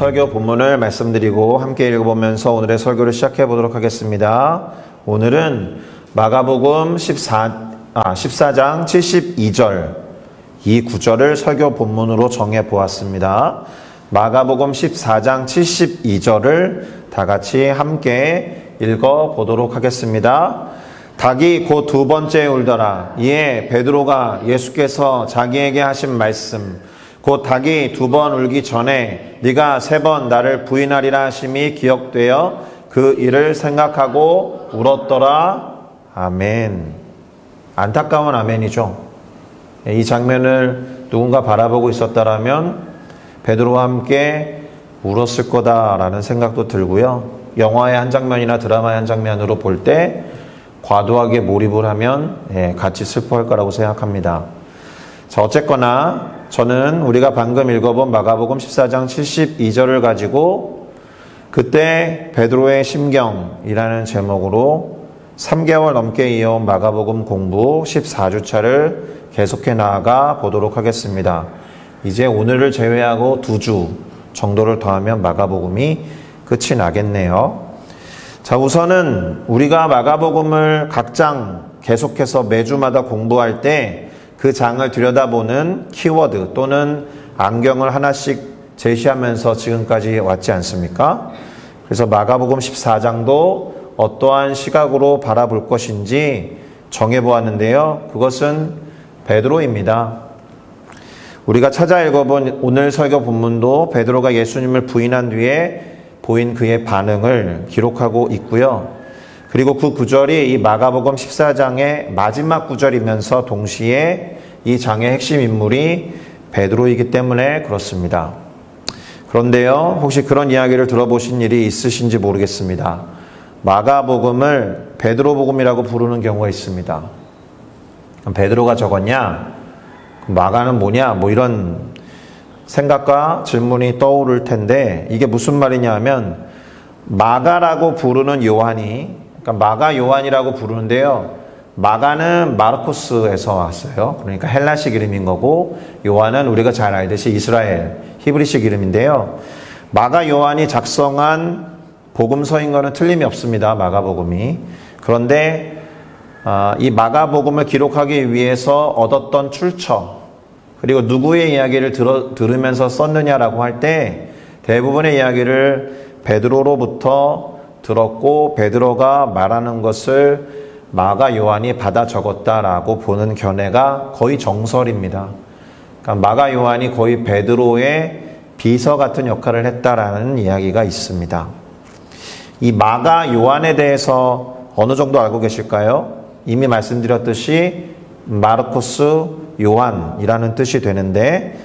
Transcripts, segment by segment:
설교 본문을 말씀드리고 함께 읽어보면서 오늘의 설교를 시작해 보도록 하겠습니다. 오늘은 마가복음 14장 72절 이 구절을 설교 본문으로 정해 보았습니다. 마가복음 14장 72절을 다 같이 함께 읽어 보도록 하겠습니다. 닭이 곧 두 번째 울더라. 이에 베드로가 예수께서 자기에게 하신 말씀 곧 닭이 두 번 울기 전에 네가 세 번 나를 부인하리라 하심이 기억되어 그 일을 생각하고 울었더라. 아멘. 안타까운 아멘이죠. 이 장면을 누군가 바라보고 있었다라면 베드로와 함께 울었을 거다라는 생각도 들고요. 영화의 한 장면이나 드라마의 한 장면으로 볼 때 과도하게 몰입을 하면 같이 슬퍼할 거라고 생각합니다. 자, 어쨌거나 저는 우리가 방금 읽어본 마가복음 14장 72절을 가지고 그때 베드로의 심경이라는 제목으로 3개월 넘게 이어온 마가복음 공부 14주차를 계속해 나아가 보도록 하겠습니다. 이제 오늘을 제외하고 2주 정도를 더하면 마가복음이 끝이 나겠네요. 자, 우선은 우리가 마가복음을 각 장 계속해서 매주마다 공부할 때 그 장을 들여다보는 키워드 또는 안경을 하나씩 제시하면서 지금까지 왔지 않습니까? 그래서 마가복음 14장도 어떠한 시각으로 바라볼 것인지 정해보았는데요. 그것은 베드로입니다. 우리가 찾아 읽어본 오늘 설교 본문도 베드로가 예수님을 부인한 뒤에 보인 그의 반응을 기록하고 있고요. 그리고 그 구절이 이 마가복음 14장의 마지막 구절이면서 동시에 이 장의 핵심 인물이 베드로이기 때문에 그렇습니다. 그런데요, 혹시 그런 이야기를 들어보신 일이 있으신지 모르겠습니다. 마가복음을 베드로복음이라고 부르는 경우가 있습니다. 베드로가 적었냐? 마가는 뭐냐? 뭐 이런 생각과 질문이 떠오를 텐데 이게 무슨 말이냐 하면 마가라고 부르는 요한이 그러니까 마가 요한이라고 부르는데요. 마가는 마르코스에서 왔어요. 그러니까 헬라식 이름인 거고 요한은 우리가 잘 알듯이 이스라엘 히브리식 이름인데요. 마가 요한이 작성한 복음서인 거는 틀림이 없습니다. 마가복음이. 그런데 이 마가복음을 기록하기 위해서 얻었던 출처 그리고 누구의 이야기를 들으면서 썼느냐라고 할 때 대부분의 이야기를 베드로로부터 들었고 베드로가 말하는 것을 마가 요한이 받아 적었다라고 보는 견해가 거의 정설입니다. 그러니까 마가 요한이 거의 베드로의 비서 같은 역할을 했다라는 이야기가 있습니다. 이 마가 요한에 대해서 어느 정도 알고 계실까요? 이미 말씀드렸듯이 마르코스 요한이라는 뜻이 되는데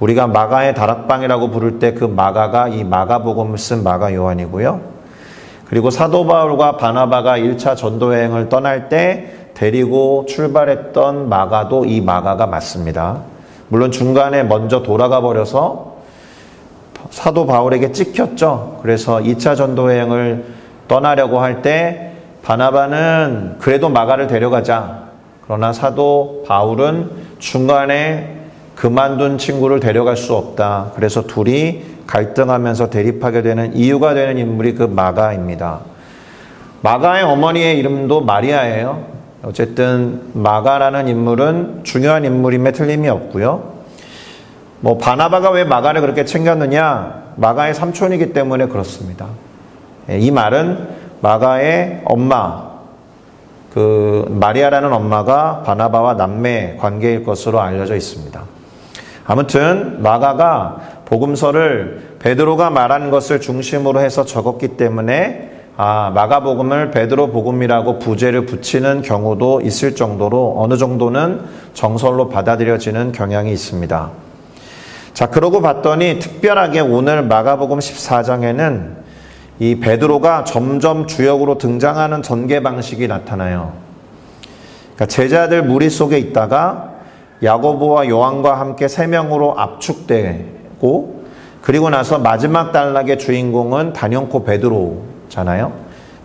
우리가 마가의 다락방이라고 부를 때 그 마가가 이 마가복음을 쓴 마가 요한이고요. 그리고 사도 바울과 바나바가 1차 전도여행을 떠날 때 데리고 출발했던 마가도 이 마가가 맞습니다. 물론 중간에 먼저 돌아가 버려서 사도 바울에게 찍혔죠. 그래서 2차 전도여행을 떠나려고 할 때 바나바는 그래도 마가를 데려가자. 그러나 사도 바울은 중간에 그만둔 친구를 데려갈 수 없다. 그래서 둘이 갈등하면서 대립하게 되는 이유가 되는 인물이 그 마가입니다. 마가의 어머니의 이름도 마리아예요. 어쨌든 마가라는 인물은 중요한 인물임에 틀림이 없고요. 뭐 바나바가 왜 마가를 그렇게 챙겼느냐? 마가의 삼촌이기 때문에 그렇습니다. 이 말은 마가의 엄마, 그 마리아라는 엄마가 바나바와 남매 관계일 것으로 알려져 있습니다. 아무튼 마가가 복음서를 베드로가 말한 것을 중심으로 해서 적었기 때문에 마가복음을 베드로 복음이라고 부제를 붙이는 경우도 있을 정도로 어느 정도는 정설로 받아들여지는 경향이 있습니다. 자, 그러고 봤더니 특별하게 오늘 마가복음 14장에는 이 베드로가 점점 주역으로 등장하는 전개 방식이 나타나요. 그러니까 제자들 무리 속에 있다가 야고보와 요한과 함께 3명으로 압축되고 그리고 나서 마지막 단락의 주인공은 단연코 베드로잖아요.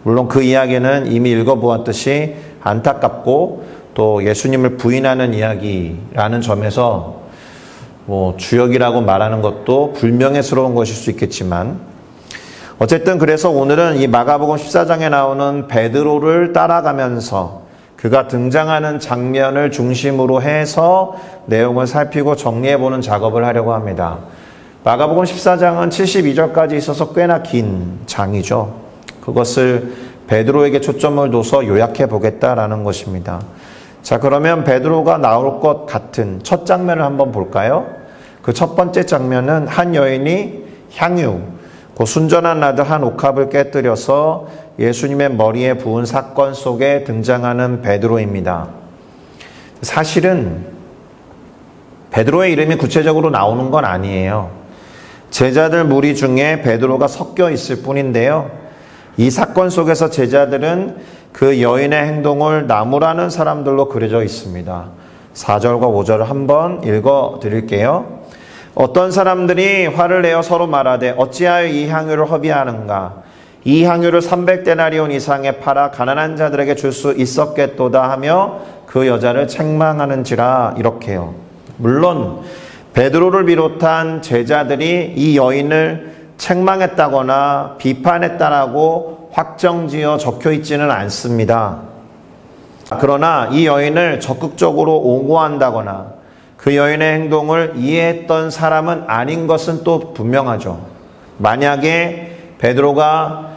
물론 그 이야기는 이미 읽어보았듯이 안타깝고 또 예수님을 부인하는 이야기라는 점에서 주역이라고 말하는 것도 불명예스러운 것일 수 있겠지만 어쨌든 그래서 오늘은 이 마가복음 14장에 나오는 베드로를 따라가면서 그가 등장하는 장면을 중심으로 해서 내용을 살피고 정리해보는 작업을 하려고 합니다. 마가복음 14장은 72절까지 있어서 꽤나 긴 장이죠. 그것을 베드로에게 초점을 둬서 요약해 보겠다라는 것입니다. 자, 그러면 베드로가 나올 것 같은 첫 장면을 한번 볼까요? 그 첫 번째 장면은 한 여인이 향유, 그 순전한 나드 한 옥합을 깨뜨려서 예수님의 머리에 부은 사건 속에 등장하는 베드로입니다. 사실은 베드로의 이름이 구체적으로 나오는 건 아니에요. 제자들 무리 중에 베드로가 섞여 있을 뿐인데요. 이 사건 속에서 제자들은 그 여인의 행동을 나무라는 사람들로 그려져 있습니다. 4절과 5절을 한번 읽어 드릴게요. 어떤 사람들이 화를 내어 서로 말하되 어찌하여 이 향유를 허비하는가? 이 향유를 300데나리온 이상에 팔아 가난한 자들에게 줄 수 있었겠도다 하며 그 여자를 책망하는지라. 이렇게요. 물론 베드로를 비롯한 제자들이 이 여인을 책망했다거나 비판했다라고 확정지어 적혀 있지는 않습니다. 그러나 이 여인을 적극적으로 옹호한다거나 그 여인의 행동을 이해했던 사람은 아닌 것은 또 분명하죠. 만약에 베드로가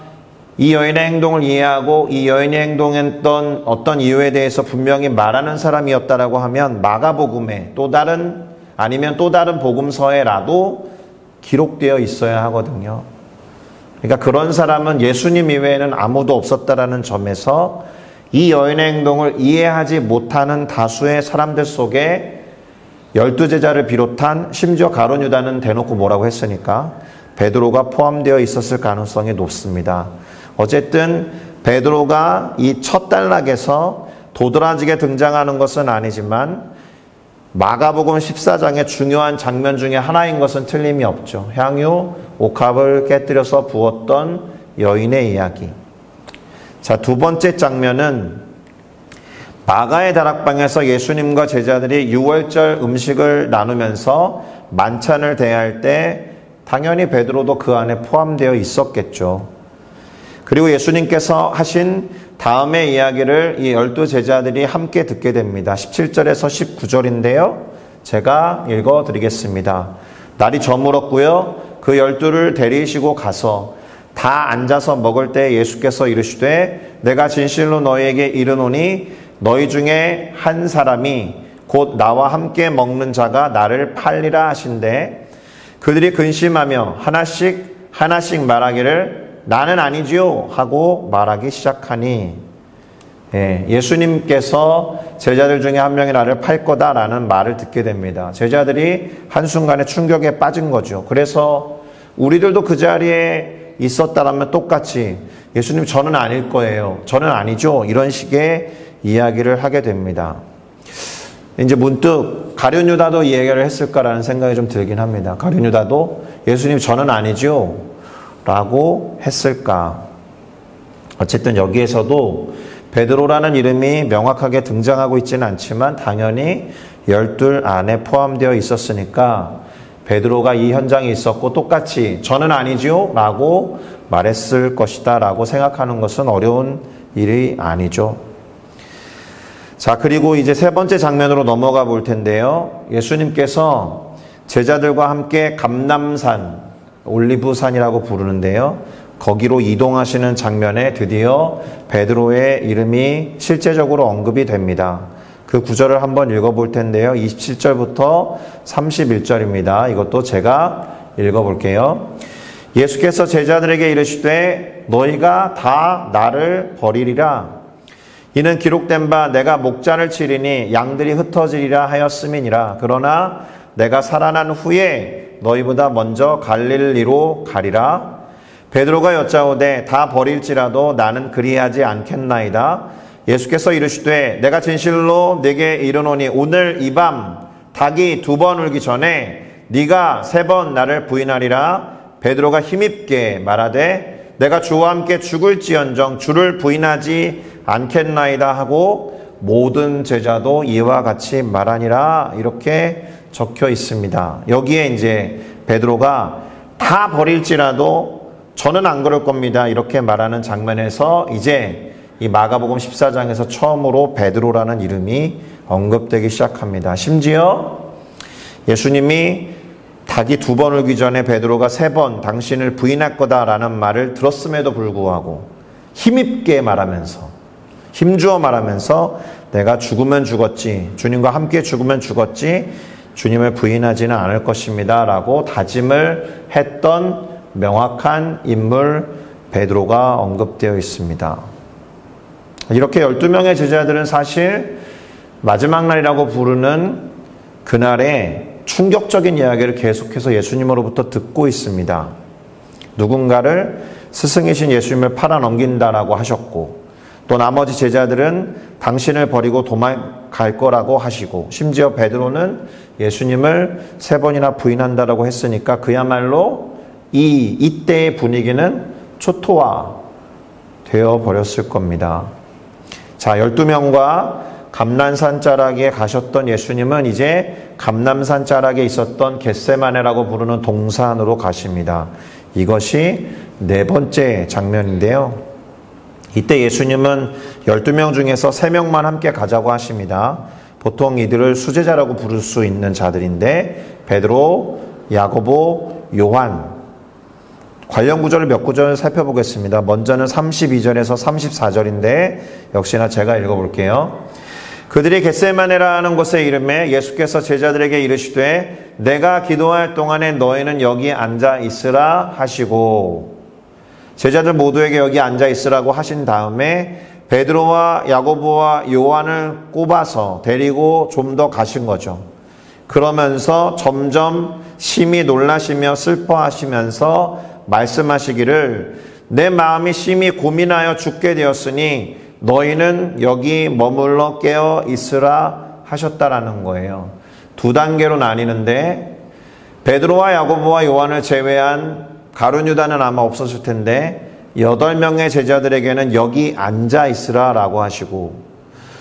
이 여인의 행동을 이해하고 이 여인이 행동했던 어떤 이유에 대해서 분명히 말하는 사람이었다라고 하면 마가복음에 또 다른 복음서에라도 기록되어 있어야 하거든요. 그러니까 그런 사람은 예수님 이외에는 아무도 없었다라는 점에서 이 여인의 행동을 이해하지 못하는 다수의 사람들 속에 12제자를 비롯한 심지어 가룟 유다는 대놓고 뭐라고 했으니까 베드로가 포함되어 있었을 가능성이 높습니다. 어쨌든 베드로가 이 첫 단락에서 도드라지게 등장하는 것은 아니지만 마가복음 14장의 중요한 장면 중에 하나인 것은 틀림이 없죠. 향유, 옥합을 깨뜨려서 부었던 여인의 이야기. 자, 두 번째 장면은 마가의 다락방에서 예수님과 제자들이 유월절 음식을 나누면서 만찬을 대할 때 당연히 베드로도 그 안에 포함되어 있었겠죠. 그리고 예수님께서 하신 다음의 이야기를 이 12제자들이 함께 듣게 됩니다. 17절에서 19절인데요. 제가 읽어드리겠습니다. 날이 저물었고요. 그 12를 데리시고 가서 다 앉아서 먹을 때 예수께서 이르시되 내가 진실로 너희에게 이르노니 너희 중에 한 사람이 곧 나와 함께 먹는 자가 나를 팔리라 하신대 그들이 근심하며 하나씩 말하기를 나는 아니지요 하고 말하기 시작하니 예수님께서 제자들 중에 한 명이 나를 팔 거다라는 말을 듣게 됩니다. 제자들이 한순간에 충격에 빠진 거죠. 그래서 우리들도 그 자리에 있었다라면 똑같이 예수님 저는 아닐 거예요. 저는 아니죠. 이런 식의 이야기를 하게 됩니다. 이제 문득 가룟 유다도 이 얘기를 했을까라는 생각이 좀 들긴 합니다. 가룟 유다도 예수님 저는 아니죠 라고 했을까. 어쨌든 여기에서도 베드로라는 이름이 명확하게 등장하고 있지는 않지만 당연히 12 안에 포함되어 있었으니까 베드로가 이 현장에 있었고 똑같이 저는 아니죠 라고 말했을 것이다 라고 생각하는 것은 어려운 일이 아니죠. 자, 그리고 이제 세 번째 장면으로 넘어가 볼 텐데요. 예수님께서 제자들과 함께 감람산, 올리브산이라고 부르는데요. 거기로 이동하시는 장면에 드디어 베드로의 이름이 실제적으로 언급이 됩니다. 그 구절을 한번 읽어볼 텐데요. 27절부터 31절입니다. 이것도 제가 읽어볼게요. 예수께서 제자들에게 이르시되 너희가 다 나를 버리리라. 이는 기록된 바 내가 목자를 치리니 양들이 흩어지리라 하였음이니라. 그러나 내가 살아난 후에 너희보다 먼저 갈릴리로 가리라. 베드로가 여짜오되 다 버릴지라도 나는 그리하지 않겠나이다. 예수께서 이르시되 내가 진실로 네게 이르노니 오늘 이 밤 닭이 2번 울기 전에 네가 3번 나를 부인하리라. 베드로가 힘있게 말하되 내가 주와 함께 죽을지언정 주를 부인하지 않겠나이다 하고 모든 제자도 이와 같이 말하니라 이렇게 적혀 있습니다. 여기에 이제 베드로가 다 버릴지라도 저는 안 그럴 겁니다. 이렇게 말하는 장면에서 이제 이 마가복음 14장에서 처음으로 베드로라는 이름이 언급되기 시작합니다. 심지어 예수님이 닭이 2번 울기 전에 베드로가 3번 당신을 부인할 거다라는 말을 들었음에도 불구하고 힘있게 말하면서 힘주어 말하면서 내가 죽으면 죽었지, 주님과 함께 죽으면 죽었지 주님을 부인하지는 않을 것입니다 라고 다짐을 했던 명확한 인물 베드로가 언급되어 있습니다. 이렇게 12명의 제자들은 사실 마지막 날이라고 부르는 그날에 충격적인 이야기를 계속해서 예수님으로부터 듣고 있습니다. 누군가를 스승이신 예수님을 팔아넘긴다라고 하셨고, 또 나머지 제자들은 당신을 버리고 도망갈 거라고 하시고, 심지어 베드로는 예수님을 3번이나 부인한다라고 했으니까 그야말로 이때의 분위기는 초토화 되어 버렸을 겁니다. 자, 12명과 감람산 자락에 가셨던 예수님은 이제 감람산 자락에 있었던 겟세마네라고 부르는 동산으로 가십니다. 이것이 4번째 장면인데요. 이때 예수님은 12명 중에서 3명만 함께 가자고 하십니다. 보통 이들을 수제자라고 부를 수 있는 자들인데 베드로, 야고보, 요한. 관련 구절을 몇 구절을 살펴보겠습니다. 먼저는 32절에서 34절인데 역시나 제가 읽어볼게요. 그들이 겟세마네라는 곳에 이름에 예수께서 제자들에게 이르시되 내가 기도할 동안에 너희는 여기 앉아 있으라 하시고, 제자들 모두에게 여기 앉아 있으라고 하신 다음에 베드로와 야고보와 요한을 꼽아서 데리고 좀 더 가신 거죠. 그러면서 점점 심히 놀라시며 슬퍼하시면서 말씀하시기를 내 마음이 심히 고민하여 죽게 되었으니 너희는 여기 머물러 깨어 있으라 하셨다라는 거예요. 2단계로 나뉘는데 베드로와 야고보와 요한을 제외한 가룟 유다는 아마 없었을 텐데 8명의 제자들에게는 여기 앉아 있으라 라고 하시고,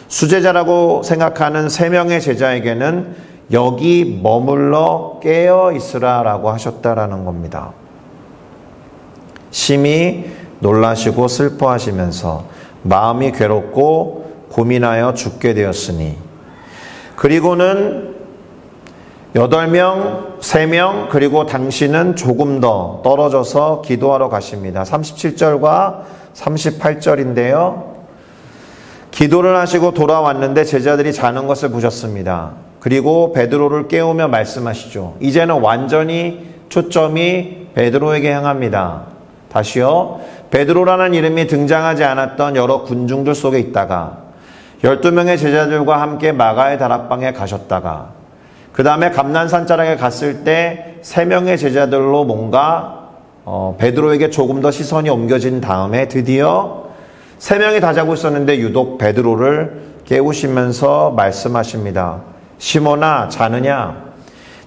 수제자라고 생각하는 3명의 제자에게는 여기 머물러 깨어 있으라 라고 하셨다라는 겁니다. 심히 놀라시고 슬퍼하시면서 마음이 괴롭고 고민하여 죽게 되었으니, 그리고는 8명, 3명, 그리고 당신은 조금 더 떨어져서 기도하러 가십니다. 37절과 38절인데요. 기도를 하시고 돌아왔는데 제자들이 자는 것을 보셨습니다. 그리고 베드로를 깨우며 말씀하시죠. 이제는 완전히 초점이 베드로에게 향합니다. 다시요. 베드로라는 이름이 등장하지 않았던 여러 군중들 속에 있다가 12명의 제자들과 함께 마가의 다락방에 가셨다가 그 다음에 감람산 자락에 갔을 때 3명의 제자들로 뭔가 베드로에게 조금 더 시선이 옮겨진 다음에 드디어 3명이 다 자고 있었는데 유독 베드로를 깨우시면서 말씀하십니다. 시몬아 자느냐?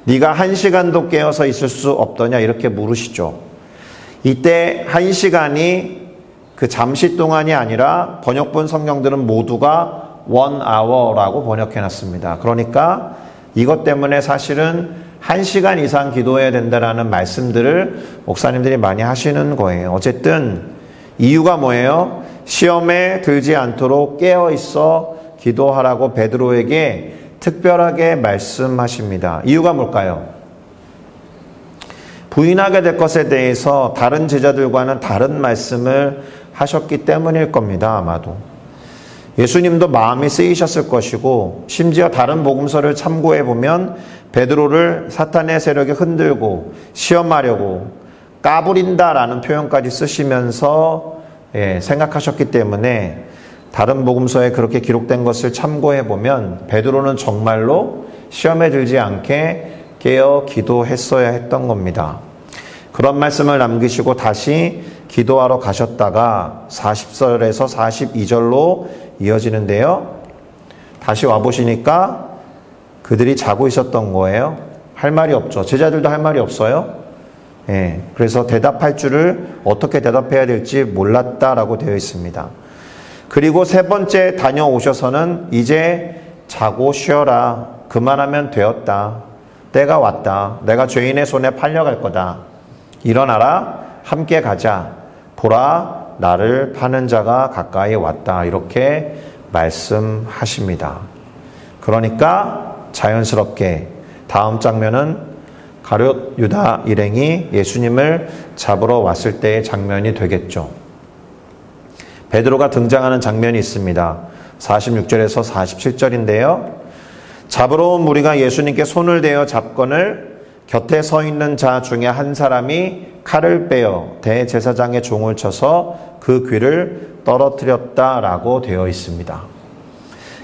네가 1시간도 깨어서 있을 수 없더냐? 이렇게 물으시죠. 이때 1시간이 그 잠시 동안이 아니라 번역본 성경들은 모두가 1hour라고 번역해놨습니다. 그러니까 이것 때문에 사실은 1시간 이상 기도해야 된다라는 말씀들을 목사님들이 많이 하시는 거예요. 어쨌든 이유가 뭐예요? 시험에 들지 않도록 깨어있어 기도하라고 베드로에게 특별하게 말씀하십니다. 이유가 뭘까요? 부인하게 될 것에 대해서 다른 제자들과는 다른 말씀을 하셨기 때문일 겁니다. 아마도. 예수님도 마음이 쓰이셨을 것이고, 심지어 다른 복음서를 참고해보면 베드로를 사탄의 세력이 흔들고 시험하려고 까부린다라는 표현까지 쓰시면서 생각하셨기 때문에 다른 복음서에 그렇게 기록된 것을 참고해보면 베드로는 정말로 시험에 들지 않게 깨어 기도했어야 했던 겁니다. 그런 말씀을 남기시고 다시 기도하러 가셨다가 40절에서 42절로 이어지는데요. 다시 와보시니까 그들이 자고 있었던 거예요. 할 말이 없죠. 제자들도 할 말이 없어요. 그래서 대답할 줄을 어떻게 대답해야 될지 몰랐다라고 되어 있습니다. 그리고 세 번째 다녀오셔서는 이제 자고 쉬어라. 그만하면 되었다. 때가 왔다. 내가 죄인의 손에 팔려갈 거다. 일어나라. 함께 가자. 보라. 나를 파는 자가 가까이 왔다. 이렇게 말씀하십니다. 그러니까 자연스럽게 다음 장면은 가룟 유다 일행이 예수님을 잡으러 왔을 때의 장면이 되겠죠. 베드로가 등장하는 장면이 있습니다. 46절에서 47절인데요. 잡으러 온 무리가 예수님께 손을 대어 잡건을 곁에 서 있는 자 중에 한 사람이 칼을 빼어 대제사장의 종을 쳐서 그 귀를 떨어뜨렸다라고 되어 있습니다.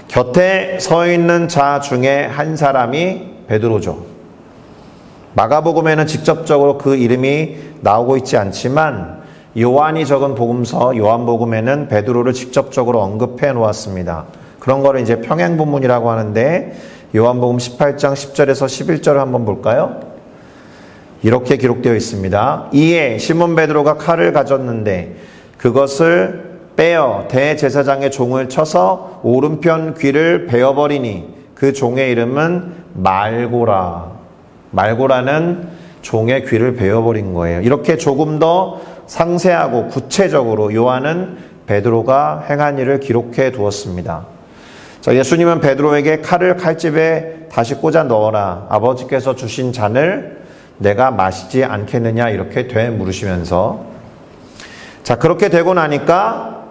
곁에 서 있는 자 중에 한 사람이 베드로죠. 마가복음에는 직접적으로 그 이름이 나오고 있지 않지만 요한이 적은 복음서 요한복음에는 베드로를 직접적으로 언급해 놓았습니다. 그런 거를 이제 평행본문이라고 하는데 요한복음 18장 10절에서 11절을 한번 볼까요? 이렇게 기록되어 있습니다. 이에 시몬 베드로가 칼을 가졌는데 그것을 빼어 대제사장의 종을 쳐서 오른편 귀를 베어버리니 그 종의 이름은 말고라. 말고라는 종의 귀를 베어버린 거예요. 이렇게 조금 더 상세하고 구체적으로 요한은 베드로가 행한 일을 기록해 두었습니다. 자, 예수님은 베드로에게 칼을 칼집에 다시 꽂아 넣어라. 아버지께서 주신 잔을 내가 마시지 않겠느냐 이렇게 되물으시면서 자, 그렇게 되고 나니까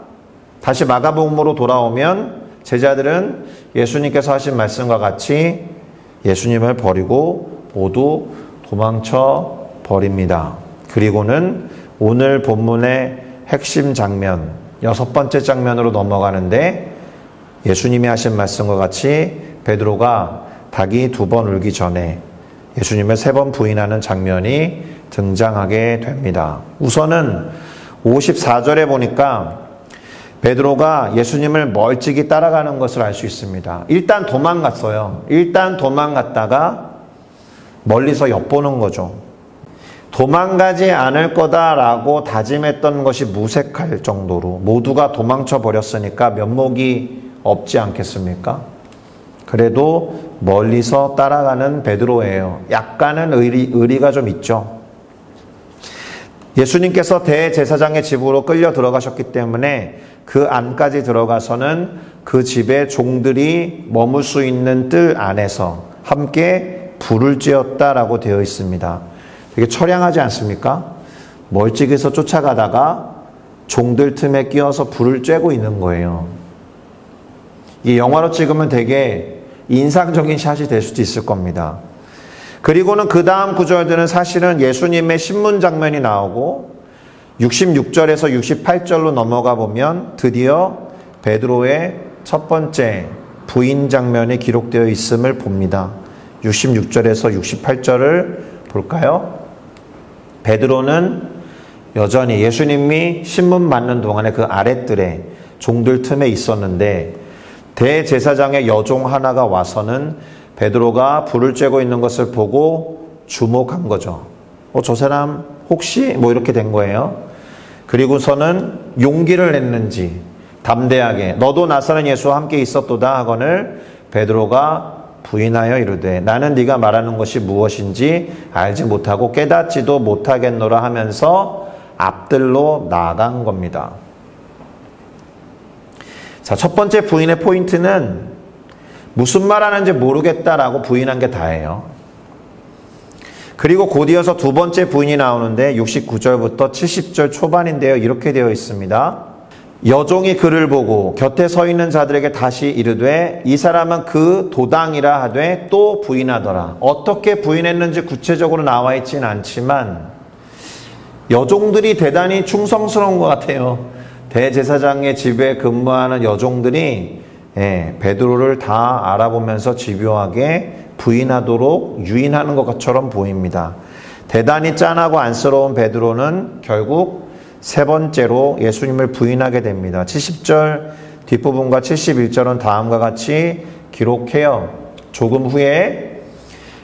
다시 마가복음으로 돌아오면 제자들은 예수님께서 하신 말씀과 같이 예수님을 버리고 모두 도망쳐 버립니다. 그리고는 오늘 본문의 핵심 장면, 6번째 장면으로 넘어가는데 예수님이 하신 말씀과 같이 베드로가 닭이 2번 울기 전에 예수님을 3번 부인하는 장면이 등장하게 됩니다. 우선은 54절에 보니까 베드로가 예수님을 멀찍이 따라가는 것을 알 수 있습니다. 일단 도망갔어요. 일단 도망갔다가 멀리서 엿보는 거죠. 도망가지 않을 거다라고 다짐했던 것이 무색할 정도로 모두가 도망쳐 버렸으니까 면목이 없지 않겠습니까? 그래도 멀리서 따라가는 베드로예요. 약간은 의리가 좀 있죠. 예수님께서 대제사장의 집으로 끌려 들어가셨기 때문에 그 안까지 들어가서는 그 집의 종들이 머물 수 있는 뜰 안에서 함께 불을 쬐었다라고 되어 있습니다. 되게 처량하지 않습니까? 멀찍이서 쫓아가다가 종들 틈에 끼어서 불을 쬐고 있는 거예요. 이 영화로 찍으면 되게 인상적인 샷이 될 수도 있을 겁니다. 그리고는 그 다음 구절들은 사실은 예수님의 신문 장면이 나오고 66절에서 68절로 넘어가 보면 드디어 베드로의 첫 번째 부인 장면이 기록되어 있음을 봅니다. 66절에서 68절을 볼까요? 베드로는 여전히 예수님이 신문 맞는 동안에 그 아랫뜰에 종들 틈에 있었는데 대제사장의 여종 하나가 와서는 베드로가 불을 쬐고 있는 것을 보고 주목한 거죠. 저 사람 혹시 뭐 이렇게 된 거예요. 그리고서는 용기를 냈는지 담대하게 너도 나사렛 예수와 함께 있었도다 하거늘 베드로가 부인하여 이르되 나는 네가 말하는 것이 무엇인지 알지 못하고 깨닫지도 못하겠노라 하면서 앞들로 나아간 겁니다. 자, 첫 번째 부인의 포인트는 무슨 말하는지 모르겠다라고 부인한 게 다예요. 그리고 곧이어서 두 번째 부인이 나오는데 69절부터 70절 초반인데요. 이렇게 되어 있습니다. 여종이 그를 보고 곁에 서 있는 자들에게 다시 이르되 이 사람은 그 도당이라 하되 또 부인하더라. 어떻게 부인했는지 구체적으로 나와 있지는 않지만 여종들이 대단히 충성스러운 것 같아요. 대제사장의 집에 근무하는 여종들이 베드로를 다 알아보면서 집요하게 부인하도록 유인하는 것처럼 보입니다. 대단히 짠하고 안쓰러운 베드로는 결국 세 번째로 예수님을 부인하게 됩니다. 70절 뒷부분과 71절은 다음과 같이 기록해요. 조금 후에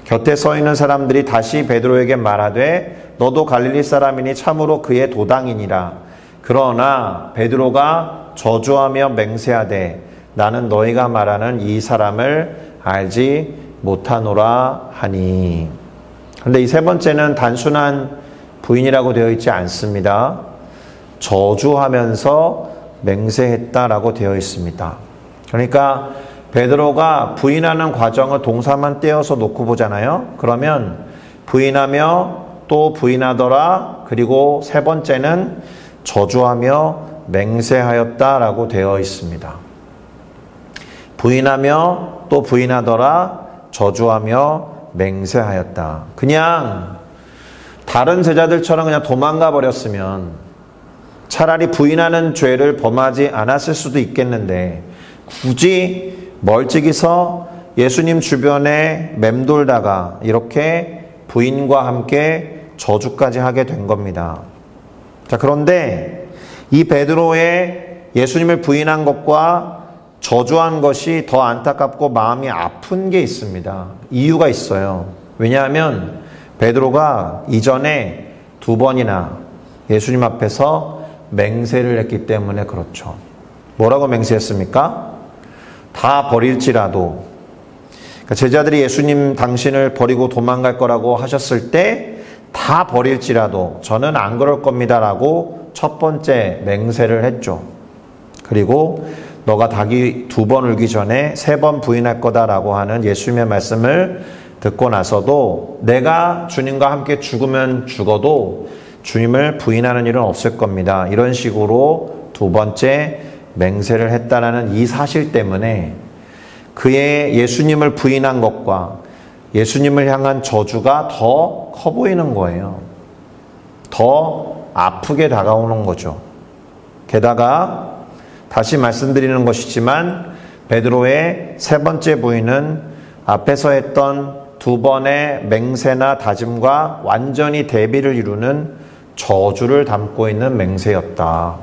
곁에 서 있는 사람들이 다시 베드로에게 말하되 너도 갈릴리 사람이니 참으로 그의 도당이니라. 그러나 베드로가 저주하며 맹세하되 나는 너희가 말하는 이 사람을 알지 못하노라 하니. 그런데 이 세 번째는 단순한 부인이라고 되어 있지 않습니다. 저주하면서 맹세했다라고 되어 있습니다. 그러니까 베드로가 부인하는 과정을 동사만 떼어서 놓고 보잖아요. 그러면 부인하며 또 부인하더라. 그리고 세 번째는 저주하며 맹세하였다라고 되어 있습니다. 부인하며 또 부인하더라. 저주하며 맹세하였다. 그냥 다른 제자들처럼 그냥 도망가 버렸으면 차라리 부인하는 죄를 범하지 않았을 수도 있겠는데 굳이 멀찍이서 예수님 주변에 맴돌다가 이렇게 부인과 함께 저주까지 하게 된 겁니다. 자, 그런데 이 베드로의 예수님을 부인한 것과 저주한 것이 더 안타깝고 마음이 아픈 게 있습니다. 이유가 있어요. 왜냐하면 베드로가 이전에 2번이나 예수님 앞에서 맹세를 했기 때문에 그렇죠. 뭐라고 맹세했습니까? 다 버릴지라도, 그러니까 제자들이 예수님 당신을 버리고 도망갈 거라고 하셨을 때 다 버릴지라도 저는 안 그럴 겁니다라고 첫 번째 맹세를 했죠. 그리고 너가 닭이 2번 울기 전에 3번 부인할 거다라고 하는 예수님의 말씀을 듣고 나서도 내가 주님과 함께 죽으면 죽어도 주님을 부인하는 일은 없을 겁니다. 이런 식으로 2번째 맹세를 했다라는 이 사실 때문에 그의 예수님을 부인한 것과 예수님을 향한 저주가 더 커 보이는 거예요. 더 아프게 다가오는 거죠. 게다가 다시 말씀드리는 것이지만 베드로의 3번째 부인은 앞에서 했던 2번의 맹세나 다짐과 완전히 대비를 이루는 저주를 담고 있는 맹세였다.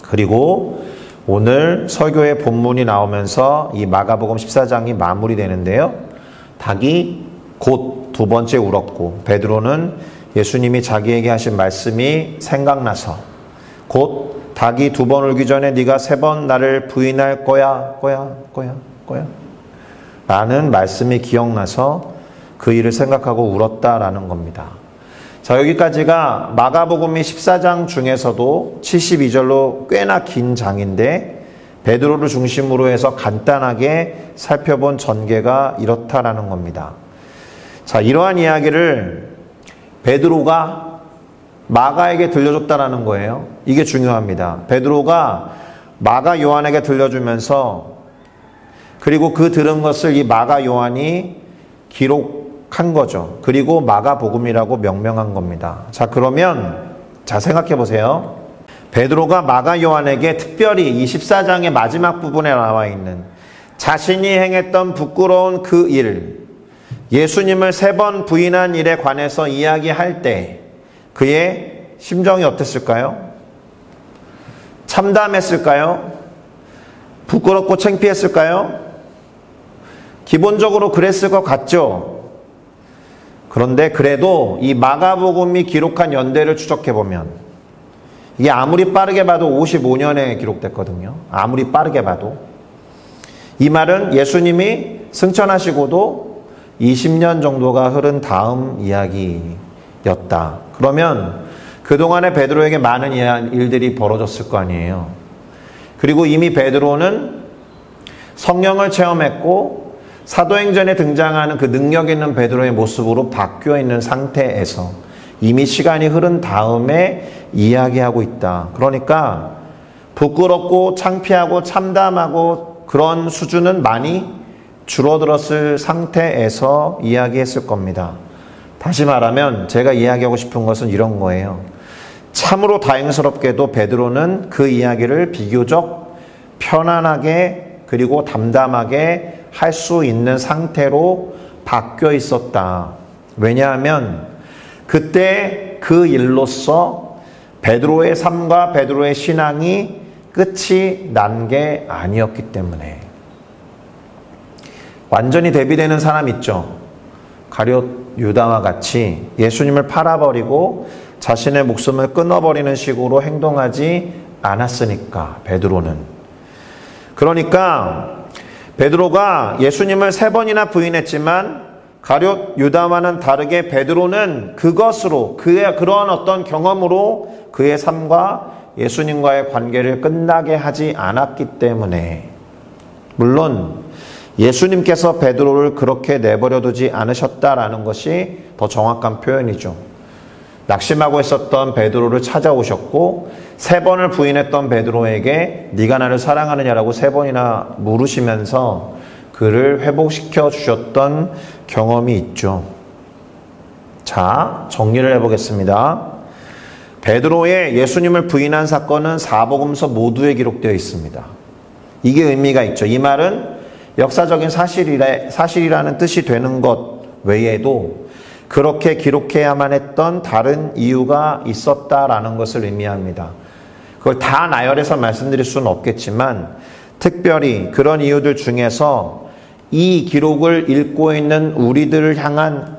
그리고 오늘 설교의 본문이 나오면서 이 마가복음 14장이 마무리되는데요. 닭이 곧 2번째 울었고 베드로는 예수님이 자기에게 하신 말씀이 생각나서 곧 닭이 2번 울기 전에 네가 3번 나를 부인할 거야 라는 말씀이 기억나서 그 일을 생각하고 울었다라는 겁니다. 자, 여기까지가 마가복음이 14장 중에서도 72절로 꽤나 긴 장인데 베드로를 중심으로 해서 간단하게 살펴본 전개가 이렇다라는 겁니다. 자, 이러한 이야기를 베드로가 마가에게 들려줬다라는 거예요. 이게 중요합니다. 베드로가 마가 요한에게 들려주면서 그리고 그 들은 것을 이 마가 요한이 기록한 거죠. 그리고 마가복음이라고 명명한 겁니다. 자, 그러면 생각해 보세요. 베드로가 마가 요한에게 특별히 이 14장의 마지막 부분에 나와 있는 자신이 행했던 부끄러운 그 일, 예수님을 3번 부인한 일에 관해서 이야기할 때 그의 심정이 어땠을까요? 참담했을까요? 부끄럽고 창피했을까요? 기본적으로 그랬을 것 같죠. 그런데 그래도 이 마가복음이 기록한 연대를 추적해보면 이게 아무리 빠르게 봐도 55년에 기록됐거든요. 아무리 빠르게 봐도. 이 말은 예수님이 승천하시고도 20년 정도가 흐른 다음 이야기였다. 그러면 그동안에 베드로에게 많은 일들이 벌어졌을 거 아니에요. 그리고 이미 베드로는 성령을 체험했고 사도행전에 등장하는 그 능력 있는 베드로의 모습으로 바뀌어 있는 상태에서 이미 시간이 흐른 다음에 이야기하고 있다. 그러니까 부끄럽고 창피하고 참담하고 그런 수준은 많이 줄어들었을 상태에서 이야기했을 겁니다. 다시 말하면 제가 이야기하고 싶은 것은 이런 거예요. 참으로 다행스럽게도 베드로는 그 이야기를 비교적 편안하게 그리고 담담하게 할 수 있는 상태로 바뀌어 있었다. 왜냐하면 그때 그 일로써 베드로의 삶과 베드로의 신앙이 끝이 난 게 아니었기 때문에. 완전히 대비되는 사람 있죠. 가룟 유다와 같이 예수님을 팔아버리고 자신의 목숨을 끊어버리는 식으로 행동하지 않았으니까, 베드로는. 그러니까 베드로가 예수님을 3번이나 부인했지만 가룟 유다와는 다르게 베드로는 그것으로, 그의 그러한 어떤 경험으로 그의 삶과 예수님과의 관계를 끝나게 하지 않았기 때문에, 물론 예수님께서 베드로를 그렇게 내버려두지 않으셨다라는 것이 더 정확한 표현이죠. 낙심하고 있었던 베드로를 찾아오셨고 3번을 부인했던 베드로에게 네가 나를 사랑하느냐라고 3번이나 물으시면서 그를 회복시켜 주셨던 경험이 있죠. 자, 정리를 해보겠습니다. 베드로의 예수님을 부인한 사건은 사복음서 모두에 기록되어 있습니다. 이게 의미가 있죠. 이 말은 역사적인 사실이라는 뜻이 되는 것 외에도 그렇게 기록해야만 했던 다른 이유가 있었다라는 것을 의미합니다. 그걸 다 나열해서 말씀드릴 수는 없겠지만 특별히 그런 이유들 중에서 이 기록을 읽고 있는 우리들을 향한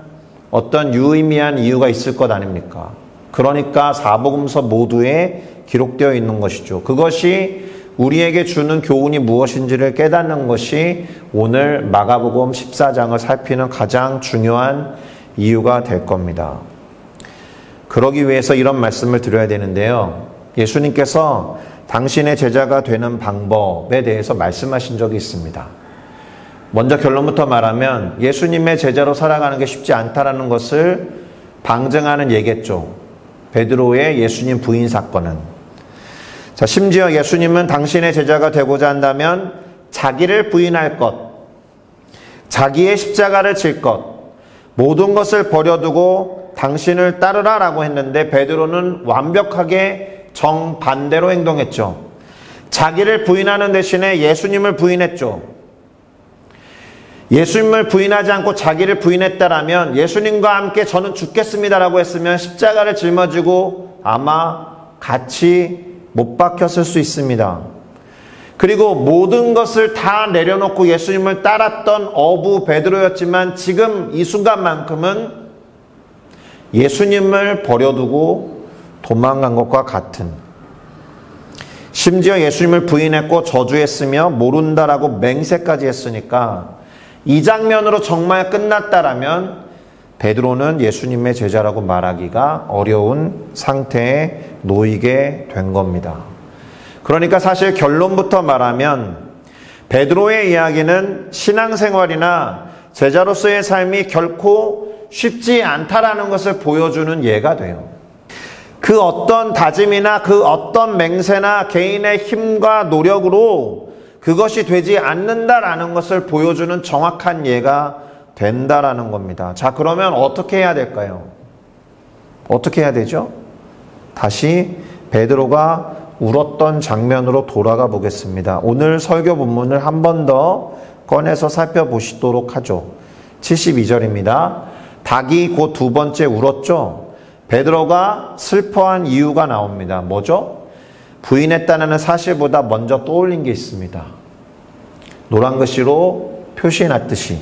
어떤 유의미한 이유가 있을 것 아닙니까? 그러니까 사복음서 모두에 기록되어 있는 것이죠. 그것이 우리에게 주는 교훈이 무엇인지를 깨닫는 것이 오늘 마가복음 14장을 살피는 가장 중요한 이유가 될 겁니다. 그러기 위해서 이런 말씀을 드려야 되는데요. 예수님께서 당신의 제자가 되는 방법에 대해서 말씀하신 적이 있습니다. 먼저 결론부터 말하면 예수님의 제자로 살아가는 게 쉽지 않다라는 것을 방증하는 예겠죠. 베드로의 예수님 부인 사건은. 자, 심지어 예수님은 당신의 제자가 되고자 한다면 자기를 부인할 것, 자기의 십자가를 질 것, 모든 것을 버려두고 당신을 따르라라고 했는데 베드로는 완벽하게 정반대로 행동했죠. 자기를 부인하는 대신에 예수님을 부인했죠. 예수님을 부인하지 않고 자기를 부인했다라면 예수님과 함께 저는 죽겠습니다라고 했으면 십자가를 짊어지고 아마 같이 못 박혔을 수 있습니다. 그리고 모든 것을 다 내려놓고 예수님을 따랐던 어부 베드로였지만 지금 이 순간만큼은 예수님을 버려두고 도망간 것과 같은, 심지어 예수님을 부인했고 저주했으며 모른다라고 맹세까지 했으니까 이 장면으로 정말 끝났다라면 베드로는 예수님의 제자라고 말하기가 어려운 상태에 놓이게 된 겁니다. 그러니까 사실 결론부터 말하면 베드로의 이야기는 신앙생활이나 제자로서의 삶이 결코 쉽지 않다라는 것을 보여주는 예가 돼요. 그 어떤 다짐이나 그 어떤 맹세나 개인의 힘과 노력으로 그것이 되지 않는다라는 것을 보여주는 정확한 예가 된다라는 겁니다. 자, 그러면 어떻게 해야 될까요? 어떻게 해야 되죠? 다시 베드로가 울었던 장면으로 돌아가 보겠습니다. 오늘 설교 본문을 한 번 더 꺼내서 살펴보시도록 하죠. 72절입니다. 닭이 곧 2번째 울었죠. 베드로가 슬퍼한 이유가 나옵니다. 뭐죠? 부인했다는 사실보다 먼저 떠올린 게 있습니다. 노란 글씨로 표시해놨듯이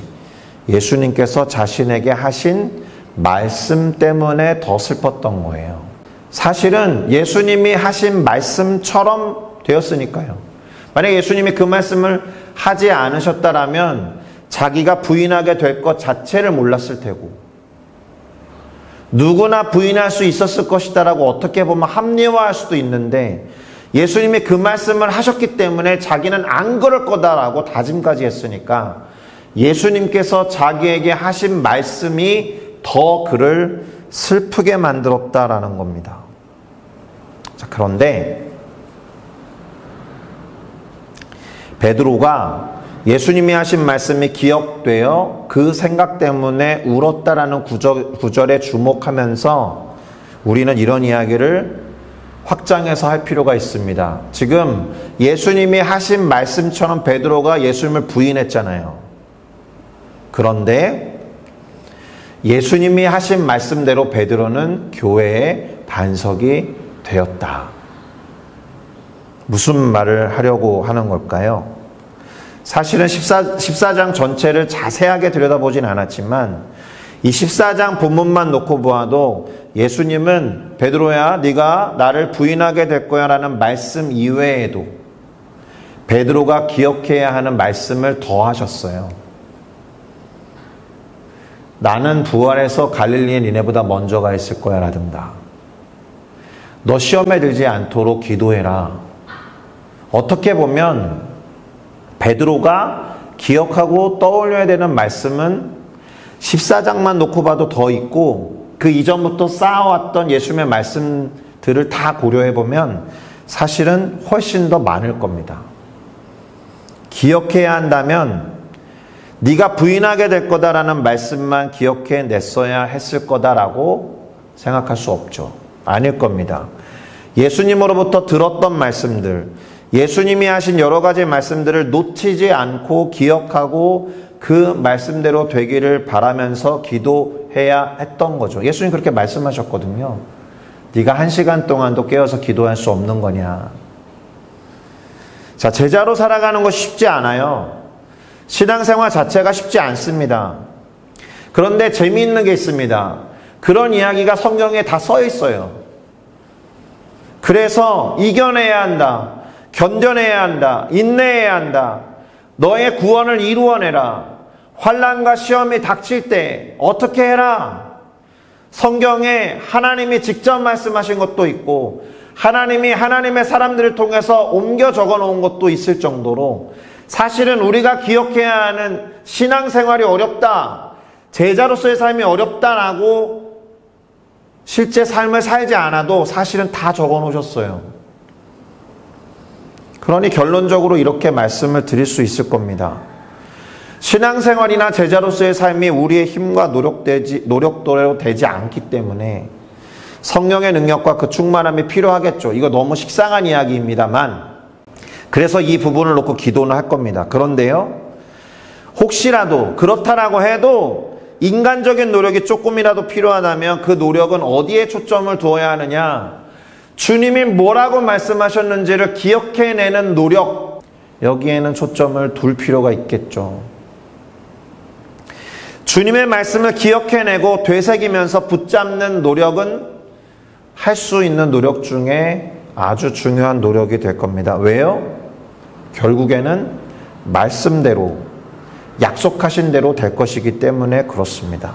예수님께서 자신에게 하신 말씀 때문에 더 슬펐던 거예요. 사실은 예수님이 하신 말씀처럼 되었으니까요. 만약 예수님이 그 말씀을 하지 않으셨다라면 자기가 부인하게 될 것 자체를 몰랐을 테고, 누구나 부인할 수 있었을 것이다라고 어떻게 보면 합리화할 수도 있는데 예수님이 그 말씀을 하셨기 때문에 자기는 안 그럴 거다라고 다짐까지 했으니까 예수님께서 자기에게 하신 말씀이 더 그를 슬프게 만들었다라는 겁니다. 자, 그런데 베드로가 예수님이 하신 말씀이 기억되어 그 생각 때문에 울었다라는 구절에 주목하면서 우리는 이런 이야기를 확장해서 할 필요가 있습니다. 지금 예수님이 하신 말씀처럼 베드로가 예수님을 부인했잖아요. 그런데 예수님이 하신 말씀대로 베드로는 교회의 반석이 되었다. 무슨 말을 하려고 하는 걸까요? 사실은 14장 전체를 자세하게 들여다보진 않았지만 이 14장 본문만 놓고 보아도 예수님은 베드로야 네가 나를 부인하게 될 거야 라는 말씀 이외에도 베드로가 기억해야 하는 말씀을 더 하셨어요. 나는 부활해서 갈릴리에 니네보다 먼저 가 있을 거야 라든가, 너 시험에 들지 않도록 기도해라. 어떻게 보면 베드로가 기억하고 떠올려야 되는 말씀은 14장만 놓고 봐도 더 있고, 그 이전부터 쌓아왔던 예수님의 말씀들을 다 고려해 보면 사실은 훨씬 더 많을 겁니다. 기억해야 한다면 네가 부인하게 될 거다라는 말씀만 기억해 냈어야 했을 거다라고 생각할 수 없죠. 아닐 겁니다. 예수님으로부터 들었던 말씀들, 예수님이 하신 여러 가지 말씀들을 놓치지 않고 기억하고 그 말씀대로 되기를 바라면서 기도해야 했던 거죠. 예수님 그렇게 말씀하셨거든요. 네가 1시간 동안도 깨어서 기도할 수 없는 거냐. 자, 제자로 살아가는 거 쉽지 않아요. 신앙생활 자체가 쉽지 않습니다. 그런데 재미있는 게 있습니다. 그런 이야기가 성경에 다 써 있어요. 그래서 이겨내야 한다. 견뎌내야 한다. 인내해야 한다. 너의 구원을 이루어내라. 환난과 시험이 닥칠 때 어떻게 해라. 성경에 하나님이 직접 말씀하신 것도 있고 하나님이 하나님의 사람들을 통해서 옮겨 적어 놓은 것도 있을 정도로 사실은 우리가 기억해야 하는 신앙생활이 어렵다, 제자로서의 삶이 어렵다라고 실제 삶을 살지 않아도 사실은 다 적어 놓으셨어요. 그러니 결론적으로 이렇게 말씀을 드릴 수 있을 겁니다. 신앙생활이나 제자로서의 삶이 우리의 힘과 노력대로 되지 않기 때문에 성령의 능력과 그 충만함이 필요하겠죠. 이거 너무 식상한 이야기입니다만, 그래서 이 부분을 놓고 기도는 할 겁니다. 그런데요, 혹시라도 그렇다라고 해도 인간적인 노력이 조금이라도 필요하다면 그 노력은 어디에 초점을 두어야 하느냐? 주님이 뭐라고 말씀하셨는지를 기억해내는 노력, 여기에는 초점을 둘 필요가 있겠죠. 주님의 말씀을 기억해내고 되새기면서 붙잡는 노력은 할 수 있는 노력 중에 아주 중요한 노력이 될 겁니다. 왜요? 결국에는 말씀대로, 약속하신 대로 될 것이기 때문에 그렇습니다.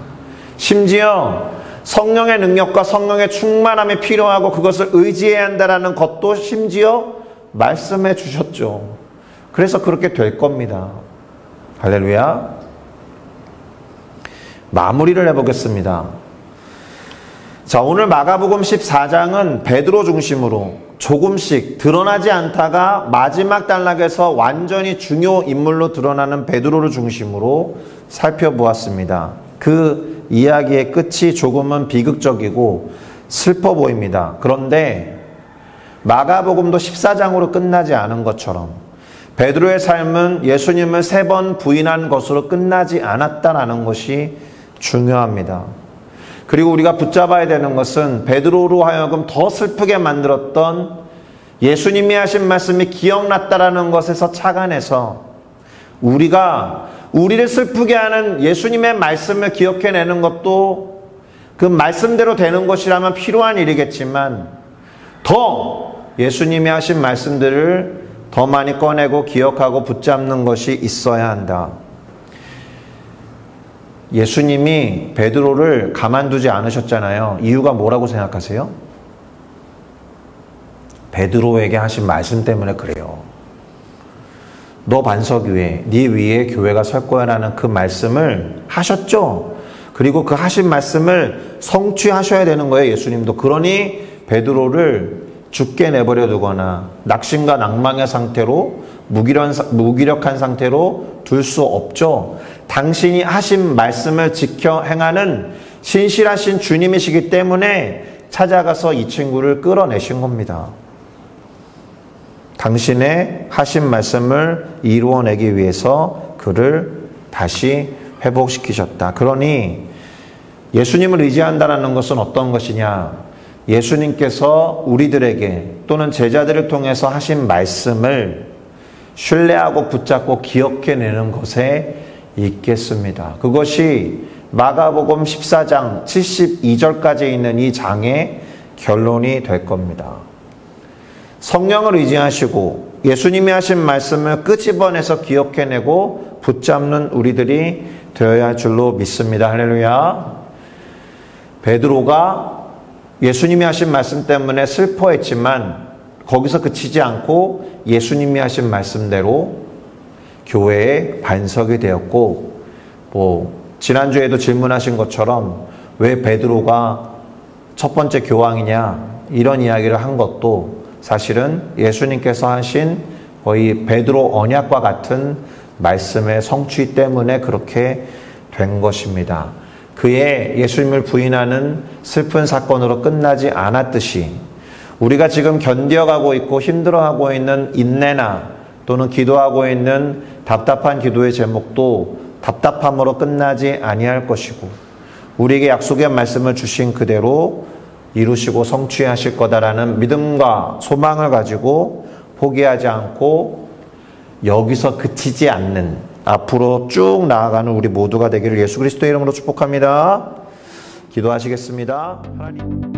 심지어 성령의 능력과 성령의 충만함이 필요하고 그것을 의지해야 한다는 것도 심지어 말씀해 주셨죠. 그래서 그렇게 될 겁니다. 할렐루야. 마무리를 해보겠습니다. 자, 오늘 마가복음 14장은 베드로 중심으로 조금씩 드러나지 않다가 마지막 단락에서 완전히 중요 인물로 드러나는 베드로를 중심으로 살펴보았습니다. 그 이야기의 끝이 조금은 비극적이고 슬퍼 보입니다. 그런데 마가복음도 14장으로 끝나지 않은 것처럼 베드로의 삶은 예수님을 3번 부인한 것으로 끝나지 않았다는 것이 중요합니다. 그리고 우리가 붙잡아야 되는 것은 베드로로 하여금 더 슬프게 만들었던 예수님이 하신 말씀이 기억났다라는 것에서 착안해서 우리를 슬프게 하는 예수님의 말씀을 기억해내는 것도 그 말씀대로 되는 것이라면 필요한 일이겠지만 더 예수님이 하신 말씀들을 더 많이 꺼내고 기억하고 붙잡는 것이 있어야 한다. 예수님이 베드로를 가만두지 않으셨잖아요. 이유가 뭐라고 생각하세요? 베드로에게 하신 말씀 때문에 그래요. 너 반석 위에, 네 위에 교회가 설 거야 라는 그 말씀을 하셨죠. 그리고 그 하신 말씀을 성취하셔야 되는 거예요, 예수님도. 그러니 베드로를 죽게 내버려 두거나 낙심과 낭망의 상태로 무기력한 상태로 둘 수 없죠. 당신이 하신 말씀을 지켜 행하는 신실하신 주님이시기 때문에 찾아가서 이 친구를 끌어내신 겁니다. 당신의 하신 말씀을 이루어내기 위해서 그를 다시 회복시키셨다. 그러니 예수님을 의지한다는 것은 어떤 것이냐? 예수님께서 우리들에게 또는 제자들을 통해서 하신 말씀을 신뢰하고 붙잡고 기억해내는 것에 있겠습니다. 그것이 마가복음 14장 72절까지 있는 이 장의 결론이 될 겁니다. 성령을 의지하시고 예수님이 하신 말씀을 끄집어내서 기억해내고 붙잡는 우리들이 되어야 할 줄로 믿습니다. 할렐루야. 베드로가 예수님이 하신 말씀 때문에 슬퍼했지만 거기서 그치지 않고 예수님이 하신 말씀대로 교회의 반석이 되었고, 지난주에도 질문하신 것처럼 왜 베드로가 첫 번째 교황이냐 이런 이야기를 한 것도 사실은 예수님께서 하신 거의 베드로 언약과 같은 말씀의 성취 때문에 그렇게 된 것입니다. 그의 예수님을 부인하는 슬픈 사건으로 끝나지 않았듯이 우리가 지금 견뎌가고 있고 힘들어하고 있는 인내나 또는 기도하고 있는 답답한 기도의 제목도 답답함으로 끝나지 아니할 것이고, 우리에게 약속의 말씀을 주신 그대로 이루시고 성취하실 거다라는 믿음과 소망을 가지고 포기하지 않고 여기서 그치지 않는 앞으로 쭉 나아가는 우리 모두가 되기를 예수 그리스도의 이름으로 축복합니다. 기도하시겠습니다. 하나님.